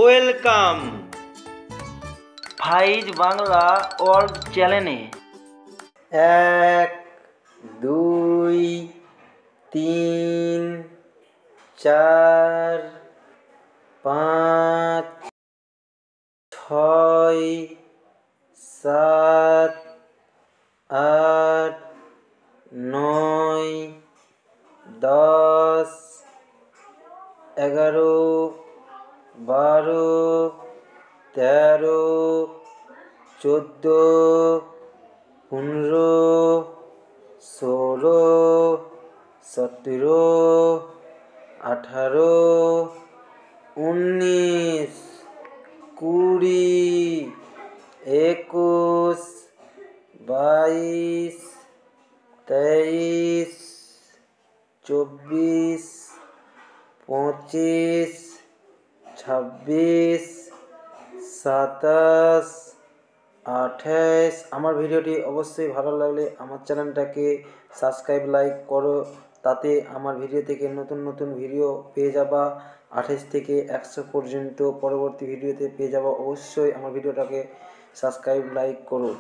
Welcome ফাইজ Bangla world চ্যানেলে। 1 2 3 4 5 6 7 8 9 10 11 12 13 14 15 16 17 18 19 20 21 22 23 24 25 26 27 28। আমার ভিডিওটি অবশ্যই ভালো লাগলে আমার চ্যানেলটাকে সাবস্ক্রাইব লাইক করো, তাতে আমার ভিডিও থেকে নতুন নতুন ভিডিও পেয়ে যাবা। 28 থেকে 100 পর্যন্ত পরবর্তী ভিডিওতে পেয়ে যাবা। অবশ্যই আমার ভিডিওটাকে সাবস্ক্রাইব লাইক করো।